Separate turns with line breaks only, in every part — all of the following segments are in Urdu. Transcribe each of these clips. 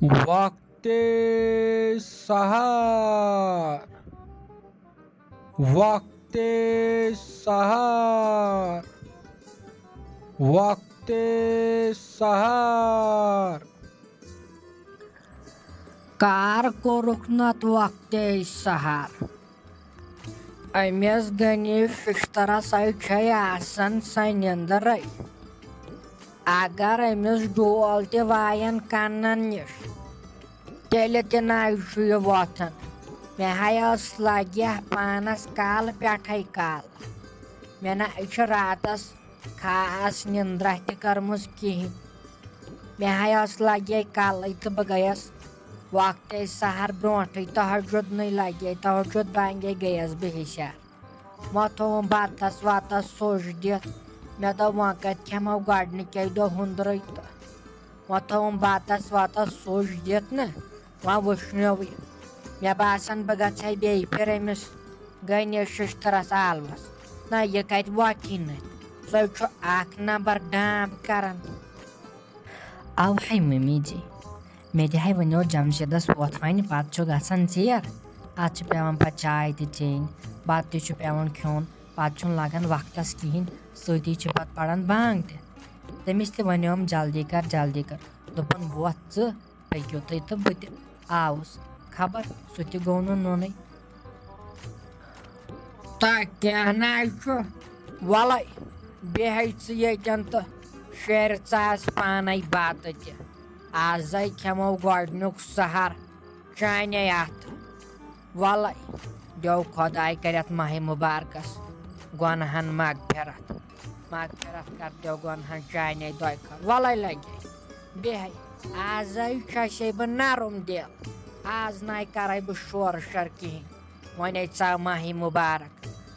وقت سحر وقت سحر وقت سحر
کار کوٚرُکھ نتہٕ وقتے سحر أمِس گٔنہِ شِشتٕرسٕے چھے آسان سۄ نِندرے اگر أمِس ڈول تہِ واین کنن نِش تیٚلہِ تہِ نَے چھُ یہِ وۄتھان مےٚ ہاے ٲس لگہِ پانس کالہٕ پٮ۪ٹھے کالہٕ مےٚ نَے چھِ راتس خاص نِندرا تہِ کٔرمٕژ کِہیٖنۍ مےٚ ہاے ٲس لگے کلٕے تہٕ بہٕ گٔیس وقتے سحر برونٹھٕے تہجُدنٕے لگے تہجُد بانگے گٔیس بہٕ ہِشار وۄنۍ تھووُم بتس وتس سُچ دِتھ مےٚ دوٚپ وۄنۍ کتہِ کھٮ۪مو گۄڈنِکے دۄہ ہُندرٕے تہٕ وۄنۍ تھووُم بتس وتس سُچ دِتھ نہٕ وۄنۍ وٕشنیوٕے مےٚ باسان بہٕ گژھٕ ہا بیٚیہِ پھِرِ أمِس گٔنِس شِشتٕرس آلوس نہ یہِ کتہِ وۄتھی نہٕ سُے چھُ اکھ نمبر ڈامب کران او ہے ممی جی مےٚ تہِ ہاے ؤنیو جمشیدس وۄتھ وۄنۍ پتہٕ چھُ گژھان ژیر اتھ چھِ پیٚوان پتہٕ چاے تہِ چیٚنۍ بتہٕ تہِ چھُ پیٚوان کھیوٚن پتہٕ چھُنہٕ لگان وقتس کہیٖنۍ سۭتی چھِ پتہٕ پران بانگ تہِ تٔمِس تہِ ونیوم جلدی کر دوٚپُن وۄتھ ژٕ پٔکِو تُہۍ تہٕ بہٕ تہِ آوُس خبر سُہ تہِ گوٚو نہٕ نونٕے تہٕ کینٛہہ نَے چھُ وَلَے بیٚہے ژٕ ییٚتٮ۪ن تہٕ شیرِ ژٕ آس پانے بتہٕ تہِ آزے کھٮ۪مو گۄڈنیُک سحر چانے اتھٕ وَلَے دیو خۄداے کٔرِتھ ماہِ مُبارکس گۄنہن مغفرت کر دیو گۄنہن چانے دۄیہِ خٲر وَلَے لگے بیٚہے آزے چھسے بہٕ نرم دِل آز نَے کرے بہٕ شورٕ شر کِہیٖنۍ وۄنۍ ژاو ماہِ مُبارک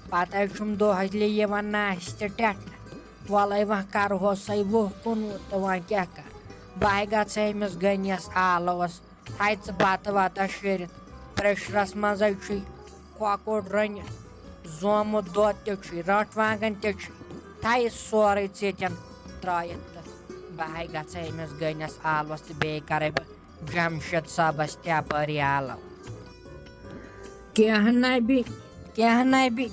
پتے چھُم دۄہلہِ یِوان ناشتہٕ ٹٮ۪ٹھنہٕ وَلَے وۄنۍ کرہوسے 20 تہٕ وۄنۍ کیٛاہ کر بہٕ گژھے أمِس گٔنِس آلوس تھایہِ ژٕ بتہٕ وتہٕ شیرِتھ پریشرس منٛزے چھُے کۄکُر رٔنِتھ زومُت دۄد تہِ چھُے رٔٹھ وانگن تہِ چھُے تھایہِ سورُے ژٕ ییٚتٮ۪ن ترٲیِتھ تہٕ بہٕ گژھے أمِس گٔنِس آلوس تہٕ بیٚیہِ کرے بہٕ جمشید صٲبس تہِ اپٲری آلو کینٛہہ نَے بیٚنہِ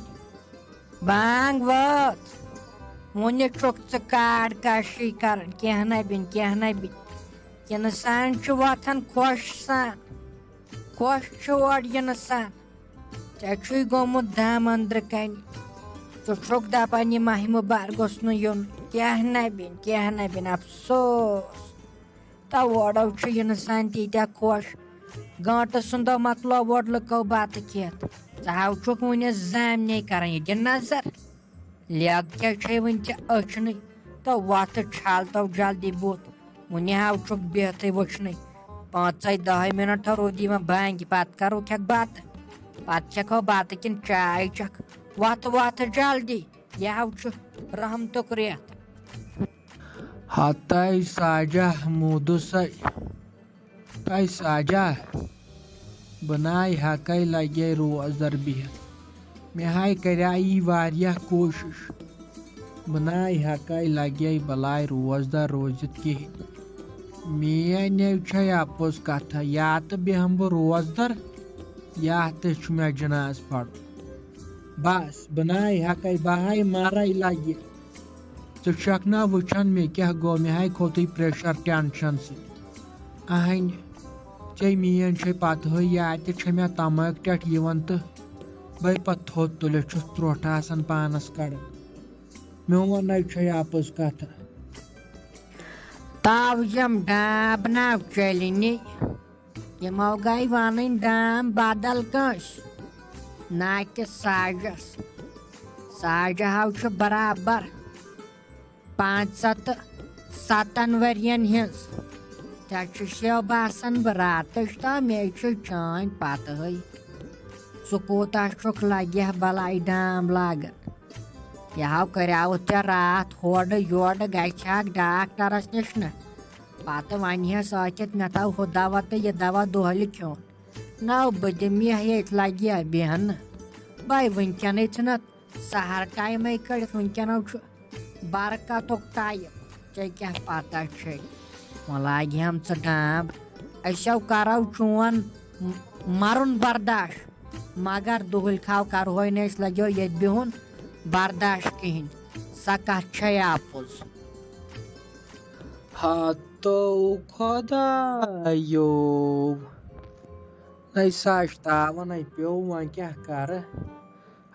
بانگ وٲژ وُنہِ چھُکھ ژٕ کاڈ کاشی کران کینٛہہ نَے بیٚنہِ یِنہٕ سان چھُ وۄتھان خۄش چھُ اورٕ یِنہٕ سان ژےٚ چھُے گوٚمُت دم أنٛدرٕ کنہِ ژٕ چھُکھ دپان یہِ ماہِ مُبارک گوٚژھ نہٕ یُن کینٛہہ نَے بیٚنہِ افسوس تہٕ اورو چھُ یِنہٕ سان تیٖتیاہ خۄش گٲنٹہٕ سُنٛدو مۄکلو اور لُکو بتہٕ کھٮ۪تھ ژٕ ہاو چھُکھ وُنہِ زامنے کران یہِ دِ نظر لیٚگ کیٛاہ چھے وُنہِ ژےٚ أچھنٕے تہٕ وۄتھٕ چھل تو جلدی بُتھ وُنہِ ہاو چھُکھ بِہتھٕے وٕچھنٕے 5-10 مِنٹ روٗدی وۄنۍ بانگہِ پتہٕ کر کھٮ۪کھ بتہٕ پتہٕ کھٮ۪کھو بتہٕ کِنہٕ چاے چکھ وۄتھ جلدی یہِ ہاو چھُ رحمتُک رٮ۪تھ
ہتَے ساجا موٗدُسے تَے ساجا بہٕ نَے ہٮ۪کَے لگے روزدر بِہِتھ مےٚ ہاے کریایی واریاہ کوٗشِش بہٕ نَے ہٮ۪کَے لگے بلاے روزدر روٗزِتھ کِہیٖنۍ میٲنۍ چھے اپُز کتھا یا تہٕ بیٚہمہٕ بہٕ روزدر یا تہٕ چھُ مےٚ جناز پرُن بس بہٕ نَے ہٮ۪کَے بہٕ ہاے مرے لگہِ ژٕ چھکھ نا وٕچھان مےٚ کیٛاہ گوٚو مےٚ ہاے کھوٚتُے پریشر ٹینشن سۭتۍ اہنہِ ژےٚ میٲنۍ چھے پتہٕے یا تہِ چھے مےٚ تماک ٹٮ۪ٹھ یِوان تہٕ بے پتہٕ تھوٚد تُلِتھ چھُس ژرٛوٹھ آسان پانس کڑان میونے چھے اپُز کتھا
تاو یِم ڈامب نَو چلنی یِمو گٔے وَنٕنۍ ڈامب بدل کٲنٛسہِ نہ کہِ ساجا ہاو چھُ برابر 5-7 ؤرین ہِنٛز ژےٚ چھُ سیو باسان بہٕ راتٕچ تہٕ مےٚ چھُ چٲنۍ پتہٕے ژٕ کوٗتاہ چھُکھ لگہِ بلاے ڈامب لاگان یہِ ہاو کریاوُتھ ژےٚ راتھ ہورٕ یورٕ گژھِ ہاکھ ڈاکٹرس نِش نہٕ پتہٕ ونہس ٲکھِتھ مےٚ تھاو ہُہ دوا تہٕ یہِ دوا دۄہلہِ کھیوٚن نو بہٕ دِمہٕ یہِ ییٚتہِ لگہِ بیٚہنہٕ بے وٕنکیٚنٕے ژھٕنتھ سحر ٹایمے کٔڑِتھ وٕنکیٚنو چھُ برکتُک ٹایم ژےٚ کیٛاہ پتہ چھے وۄنۍ لاگہِ ہم ژٕ ڈامب أسو كارو چون مرن برداشت مگر دُہل کھاو کرہوے نہٕ أسۍ لگیو ییٚتہِ بِہُن برداشت کِہیٖنۍ سۄ کتھ چھے اپُز
ہتو خۄدایو نَے ساجتاوان نَے پیوٚو وۄنۍ کیٛاہ کرٕ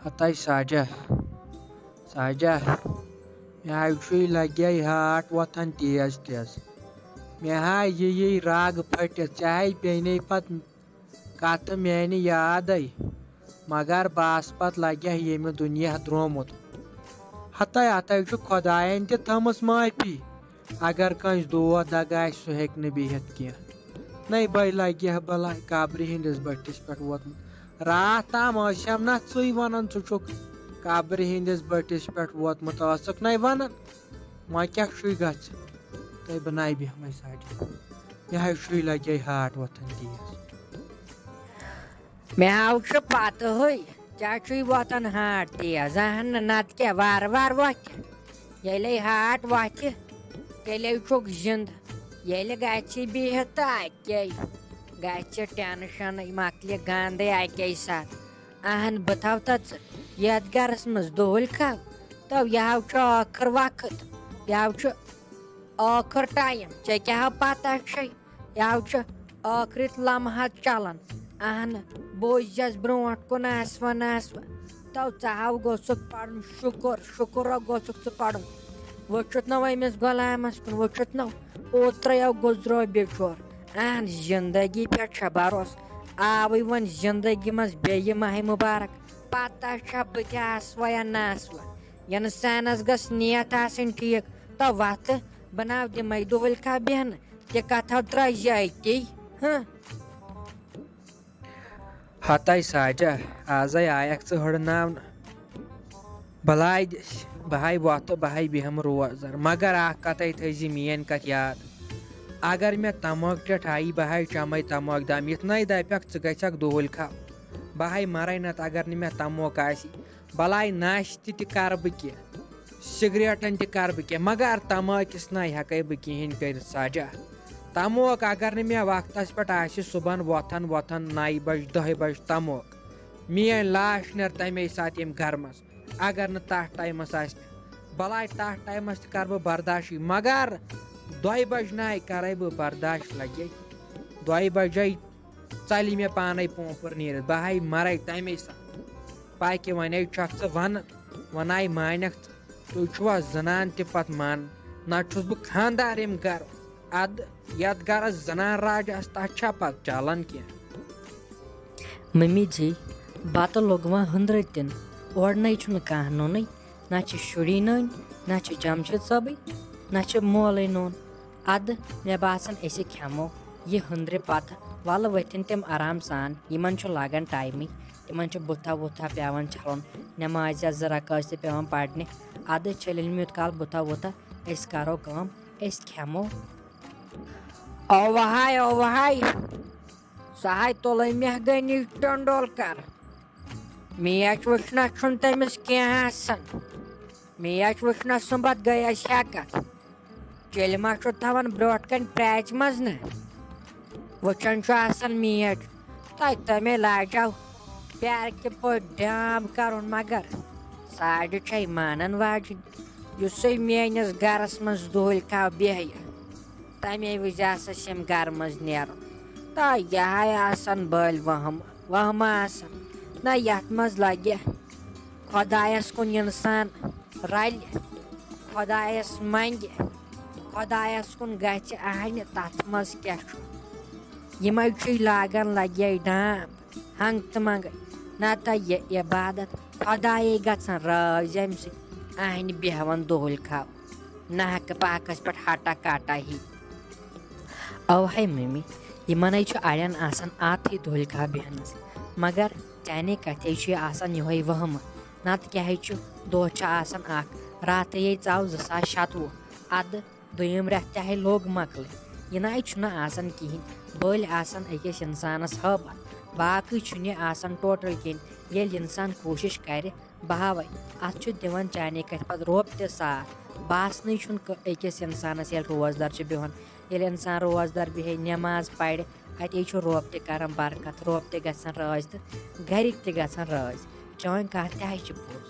ہتاے ساجا مےٚ حظ چھُے لگے ہاٹ وۄتھان تیز تیز مےٚ ہاے یہِ رگ پھٔٹِتھ ژےٚ ہاے پیٚینے پتہٕ کتھٕ میانہِ یادے مگر بس پتہٕ لگہِ ییٚمہِ دُنیا درٛومُت ہتاے چھُ خۄداین تہِ تھٲمٕژ معٲفی اگر کٲنٛسہِ دود دگ آسہِ سُہ ہیٚکہِ نہٕ بِہِتھ کینٛہہ نَے بٔے لگہِ بلاے قبرِ ہِنٛدِس بٔٹھِس پٮ۪ٹھ ووتمُت راتھ تام ٲسٮ۪م نا ژٕے ونان ژٕ چھُکھ قبرِ ہِنٛدِس بٔٹھِس پٮ۪ٹھ ووتمُت ٲسٕکھ نَے ونان وۄنۍ کیٛاہ چھُے گژھِ تُہۍ بناے بیٚہمٕے ساجا مےٚ حظ چھُے لگے ہاٹ وۄتھان تیز
مےٚ حظ چھُ پتہٕ ہٕے ژےٚ چھُے وۄتھان ہاٹ تیز اہن نہٕ نتہٕ کیٛاہ وارٕ وارٕ وۄتھِ ییٚلے ہاٹ وۄتھِ تیٚلے چھُکھ زِندٕ ییٚلہِ گژھِ بِہِتھ تہٕ اکے گژھِ ٹینشنٕے مۄکلہِ گنٛدے اکے ساتہٕ اہن بہٕ تھاو تہٕ ژٕ یتھ گرس منٛز دُہل کھاو تو یہِ حظ چھُ ٲخر وقت یہِ حظ چھُ ٲخر ٹایم ژےٚ کیٛاہ حظ پتہ چھے یہِ حظ چھُ ٲخرت لمحات چلان اہن بوٗزِس برونٛٹھ کُن آسوٕ تو ژٕ حظ گوٚژھُکھ پرُن شُکر گوٚژھُکھ ژٕ پرُن وٕچھُتھ نو أمِس غلامس کُن وٕچھُتھ نو اوترے گُزرو بِچور اہن زندگی پٮ۪ٹھ چھےٚ بروسہٕ آوٕے وۄنۍ زندگی منٛز بیٚیہِ ماہِ مُبارک پتہ چھا بہٕ تہِ آسوا یا نہ آسوا انسانس گٔژھ نیت آسٕنۍ ٹھیٖک تو وتھٕ بہٕ ناو دِمے دُہل کھاو بیٚہنہٕ تہِ کتھو ترٛٲے زِ أتی
ہتاے ساجا آزے آیکھ ژٕ ہُرناونہٕ بلاے دِس بہٕ ہاے وۄتھٕ بہٕ ہاے بیٚہمہٕ روزدر مگر اکھ کتھے تھٲیزِ میٲنۍ کتھ یاد اگر مےٚ تماک ٹٮ۪ٹھ آیی بہٕ ہاے چمے تماک دام یِتھ نَے دپکھ ژٕ گژھکھ دُہل کھاو بہٕ ہاے مرے نتہٕ اگر نہٕ مےٚ تموک آسی بلاے ناشتہٕ تہِ کرٕ بہٕ کینٛہہ سگریٹن تہِ کرٕ بہٕ کینٛہہ مگر تماکِس نَے ہیٚکے بہٕ کِہیٖنۍ کٔرِتھ ساجا تموک اگر نہٕ مےٚ وقتس پٮ۪ٹھ آسہِ صُبحن وۄتھان 9 بجہِ 10 بجہِ تموک میٲنۍ لاش نیرِ تمے ساتہٕ ییٚمہِ گرٕ منٛز اگر نہٕ تتھ ٹایمس آسہِ مےٚ بلاے تتھ ٹایمس تہِ کرٕ بہٕ برداشٕے مگر 2 بجہِ نَے کرے بہٕ برداشت لگے 2 بجے ژلہِ مےٚ پانے پوپر نیٖرِتھ بہٕ ہاے مرے تمے ساتہٕ پاکہِ وۄنۍ چھکھ ژٕ ونان وۄنۍ آے مانکھ ژٕ تُہۍ چھُوا زنان تہِ پتہٕ مان نتہٕ چھُس بہٕ خانٛدار ییٚمہِ گرٕ ادٕ یتھ گرس زنان راج آسہِ تتھ چھا پتہٕ چلان کینٛہہ
ممی جی بتہٕ لوٚگوا ہُنٛدرٕ اورنٕے چھُنہٕ کانٛہہ نوٚنٕے نہ چھِ شُری نٔنۍ نہ چھِ جمشید صٲبٕے نہ چھِ مولٕے نوٚن ادٕ مےٚ باسان أسۍ کھٮ۪مو یہِ ہُنٛدرِ پتہٕ ولہٕ ؤتھِنۍ تِم آرام سان یِمن چھُ لگان ٹایمٕے تِمن چھُ بُتھا وُتھا پیٚوان چھلُن نٮ۪مازیا 2 رکٲژ تہِ پیٚوان پرنہِ ادٕ چھٔلِنۍ مےٚ یوٗت کال بُتھا وُتھا أسۍ کرو کٲم أسۍ کھٮ۪مو اوہاے سۄ ہاے تُلے مہگنی ٹنڈولکر میچ وٕچھنس چھُنہٕ تٔمِس کینٛہہ آسان میچ وٕچھنس سُمبتھ گٔے اَسہِ ہٮ۪کتھ چیٚلہِ ما چھُ تھاوان برٛونٛٹھ کَنۍ پرٛاچہِ منٛز نہ وٕچھان چھُ آسان میچ تۄہہِ تَمے لاجاو پیارکہِ پٲٹھۍ ڈاب کرُن مگر ساڑِ چھے مانن واجِنۍ یُسے میٲنِس گرس منٛز دُہل کھاو بیٚہہِ تَمے وِزِ آسس یِم گرٕ منٛز نیرُن تہٕ یِہے آسان بٔلۍ وہمہٕ آسان نہ یتھ منٛز لگہِ خۄدایس کُن انسان رلہِ خۄدایس منگہِ خۄدایس کُن گژھِ اَنہِ تتھ منٛز کیٛاہ چھُ یِمے چھُے لاگان لگے ڈانٛپ ہنٛگہٕ تہٕ منٛگے نتہٕ یہِ عبادت خۄدایے گژھان رٲضۍ امہِ سۭتۍ اَنہِ بیٚہوان دُہل کھاو ناکہٕ پاکس پٮ۪ٹھ ہٹا کاٹا ہی اوہے ممی یِمنٕے چھُ اڑٮ۪ن آسان عادتھٕے دُہل کھاو بیٚہنس مگر چانے کتھے چھُ آسان یِہوے وہمہٕ نتہٕ کیٛاہ چھُ دۄہ چھُ آسان اکھ راتھٕے ژاو 2027 ادٕ دوٚیِم رٮ۪تھ تہِ ہے لوٚگ مۄکلٕنۍ یہِ نَے چھُنہٕ آسان کِہیٖنۍ بٔلۍ آسان أکِس انسانس ہٲبتھ باقٕے چھُنہٕ یہِ آسان ٹوٹل کِہیٖنۍ ییٚلہِ انسان کوٗشش کرِ بہٕ ہاوے اتھ چھُ دِوان چانے کتھِ پتہٕ رۄب تہِ ساتھ باسنٕے چھُنہٕ أکِس انسانس ییٚلہِ روزدر چھُ بِہُن ییٚلہِ انسان روزدر بیٚہہِ نٮ۪ماز پرِ اتے چھُ رۄب تہِ کران برکت رۄب تہِ گژھان رٲضۍ تہٕ گرِکۍ تہِ گژھان رٲضۍ چٲنۍ کتھ تہِ حظ چھِ پوٚز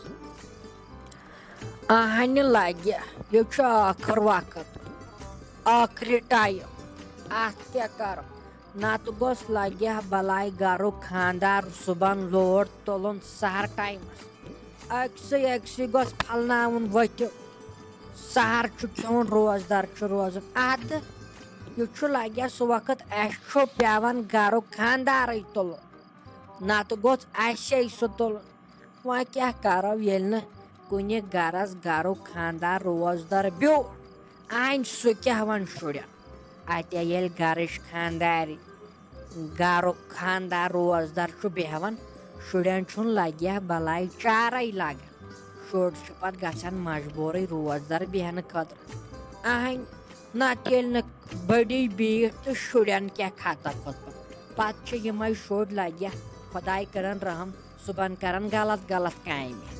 اہنہِ لگہِ یہِ چھُ ٲخر وقت ٲخری ٹایم اتھ کیٛاہ کرو نتہٕ گوٚژھ لگہِ ہا بلاے گرُک خانٛدار صُبحن لوڈ تُلُن سحر ٹایمس أکسٕے گوٚژھ پھلناوُن ؤتھِو سحر چھُ کھیوٚن روزدار چھُ روزُن ادٕ یہِ چھُ لگہِ ہا سُہ وقت اسہِ چھُ پیٚوان گرُک خانٛدارٕے تُلُن نتہٕ گوٚژھ اسے سُہ تُلُن وۄنۍ کیٛاہ کرو ییٚلہِ نہٕ کُنہِ گرس گرُک خانٛدار روزدار بیوٗٹھ انہِ سُہ کیٛاہ وَنہِ شُرٮ۪ن اتے ییٚلہِ گرٕچ خانٛدارِ گرُک خانٛدار روزدار چھُ بیٚہوان شُرٮ۪ن چھُنہٕ لگہِ ہا بلاے چارے لگان شُرۍ چھِ پتہٕ گژھان مجبوٗرٕے روزدار بیٚہنہٕ خٲطرٕ اہنۍ نتہٕ ییٚلہِ نہٕ بٔڈی بیٖٹھ تہٕ شُرٮ۪ن کیٛاہ خطا کھوٚتمُت پتہٕ چھِ یِمے شُرۍ لگہِ ہا خۄداے کرن رحم صُبحن کرن غلط کامہِ